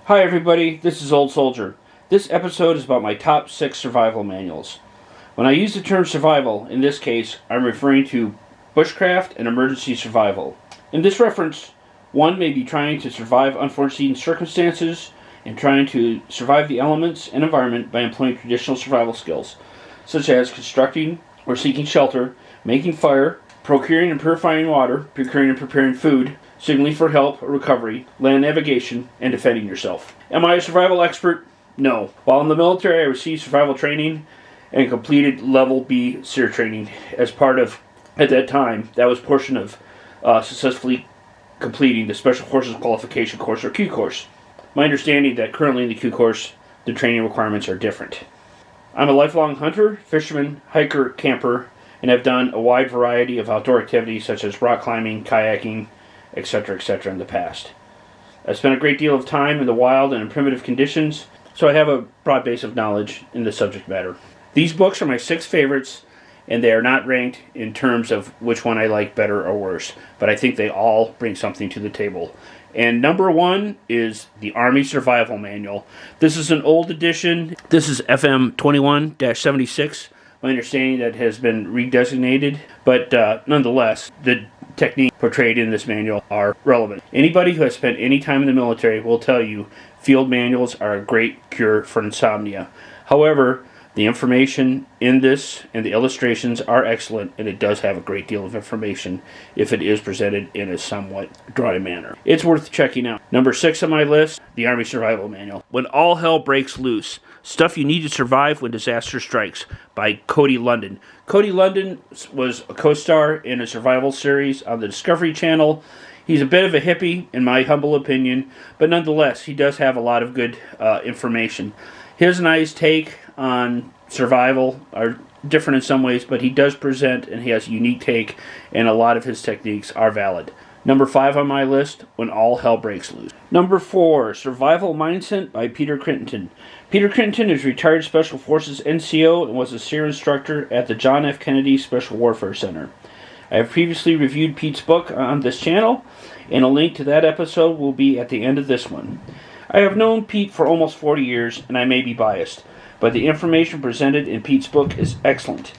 Hi everybody, this is Old Soldier. This episode is about my top 6 survival manuals. When I use the term survival, in this case, I'm referring to bushcraft and emergency survival. In this reference, one may be trying to survive unforeseen circumstances and trying to survive the elements and environment by employing traditional survival skills, such as constructing or seeking shelter, making fire, procuring and purifying water, procuring and preparing food, signaling for help or recovery, land navigation, and defending yourself. Am I a survival expert? No. While in the military, I received survival training and completed level B SEER training as part of, at that time, that was portion of successfully completing the Special Forces Qualification Course, or Q course. My understanding that currently in the Q course, the training requirements are different. I'm a lifelong hunter, fisherman, hiker, camper, and have done a wide variety of outdoor activities such as rock climbing, kayaking, etc., etc. in the past. I've spent a great deal of time in the wild and in primitive conditions, so I have a broad base of knowledge in the subject matter. These books are my 6 favorites, and they are not ranked in terms of which one I like better or worse, but I think they all bring something to the table. And number 1 is the Army Survival Manual. This is an old edition. This is FM 21-76. My understanding that has been redesignated, but nonetheless, the techniques portrayed in this manual are relevant. Anybody who has spent any time in the military will tell you field manuals are a great cure for insomnia. However, the information in this and the illustrations are excellent, and it does have a great deal of information if it is presented in a somewhat dry manner. It's worth checking out. Number 6 on my list, the Army Survival Manual. When All Hell Breaks Loose, Stuff You Need to Survive When Disaster Strikes by Cody London. Cody London was a co-star in a survival series on the Discovery Channel. He's a bit of a hippie, in my humble opinion, but nonetheless, he does have a lot of good information. His and I's take on survival are different in some ways, but he does present and he has a unique take, and a lot of his techniques are valid. Number 5 on my list, When All Hell Breaks Loose. Number 4, Survival Mindset by Peter Crittenden. Peter Crittenden is retired Special Forces NCO and was a SEER instructor at the John F. Kennedy Special Warfare Center. I have previously reviewed Pete's book on this channel, and a link to that episode will be at the end of this one. I have known Pete for almost 40 years, and I may be biased, but the information presented in Pete's book is excellent.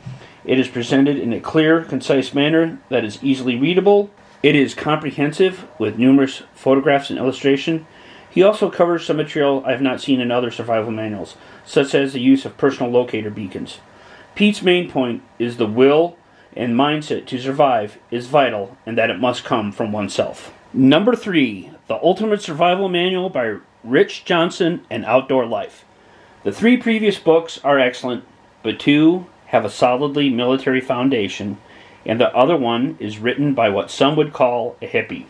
It is presented in a clear, concise manner that is easily readable. It is comprehensive with numerous photographs and illustration. He also covers some material I have not seen in other survival manuals, such as the use of personal locator beacons. Pete's main point is the will and mindset to survive is vital, and that it must come from oneself. Number 3, The Ultimate Survival Manual by Rich Johnson and Outdoor Life. The 3 previous books are excellent, but 2 have a solidly military foundation, and the other one is written by what some would call a hippie.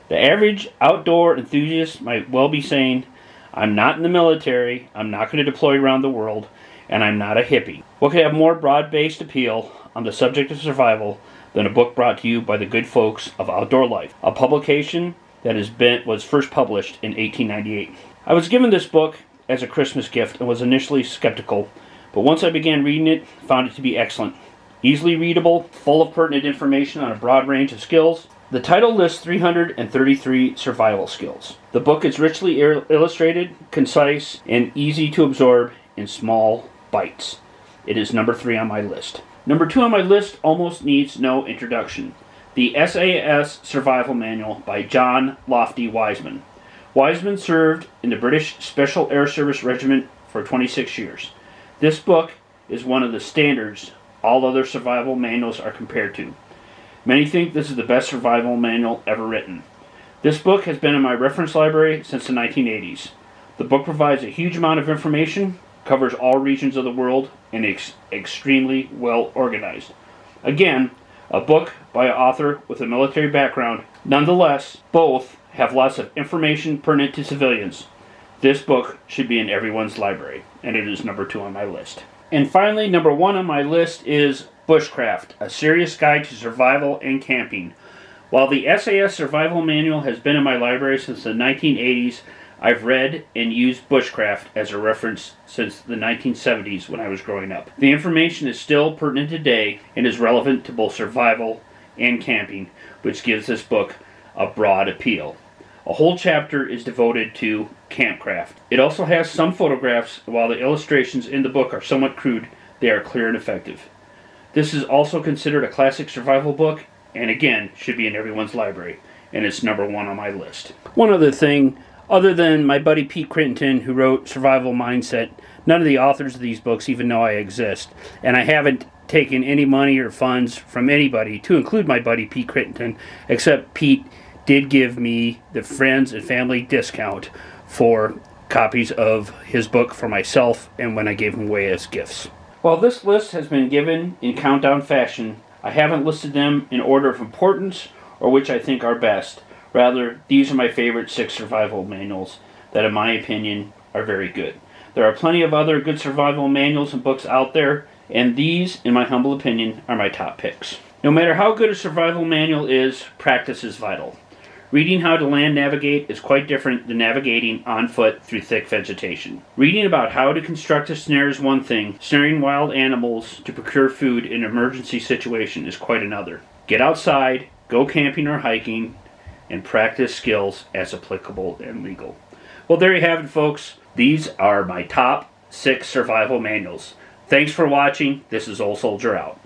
The average outdoor enthusiast might well be saying, I'm not in the military, I'm not going to deploy around the world, and I'm not a hippie. What could have more broad-based appeal on the subject of survival than a book brought to you by the good folks of Outdoor Life, a publication that was first published in 1898. I was given this book as a Christmas gift and was initially skeptical, but once I began reading it, found it to be excellent. Easily readable, full of pertinent information on a broad range of skills. The title lists 333 survival skills. The book is richly illustrated, concise, and easy to absorb in small bites. It is number 3 on my list. Number 2 on my list almost needs no introduction. The SAS Survival Manual by John Lofty Wiseman. Wiseman served in the British Special Air Service Regiment for 26 years. This book is one of the standards all other survival manuals are compared to. Many think this is the best survival manual ever written. This book has been in my reference library since the 1980s. The book provides a huge amount of information, covers all regions of the world, and is extremely well organized. Again, a book by an author with a military background. Nonetheless, both have lots of information pertinent to civilians. This book should be in everyone's library, and it is number 2 on my list. And finally, number 1 on my list is Bushcraft, a serious guide to survival and camping. While the SAS Survival Manual has been in my library since the 1980s, I've read and used Bushcraft as a reference since the 1970s when I was growing up. The information is still pertinent today and is relevant to both survival and camping, which gives this book a broad appeal. A whole chapter is devoted to campcraft. It also has some photographs, and while the illustrations in the book are somewhat crude, they are clear and effective. This is also considered a classic survival book, and again, should be in everyone's library, and it's number 1 on my list. One other thing, other than my buddy Pete Crittenden, who wrote Survival Mindset, none of the authors of these books even know I exist, and I haven't taken any money or funds from anybody, to include my buddy Pete Crittenden, except Pete did give me the friends and family discount for copies of his book for myself and when I gave them away as gifts. While this list has been given in countdown fashion, I haven't listed them in order of importance or which I think are best. Rather, these are my favorite 6 survival manuals that, in my opinion, are very good. There are plenty of other good survival manuals and books out there, and these, in my humble opinion, are my top picks. No matter how good a survival manual is, practice is vital. Reading how to land navigate is quite different than navigating on foot through thick vegetation. Reading about how to construct a snare is one thing. Snaring wild animals to procure food in an emergency situation is quite another. Get outside, go camping or hiking, and practice skills as applicable and legal. Well, there you have it, folks. These are my top 6 survival manuals. Thanks for watching. This is Old Soldier out.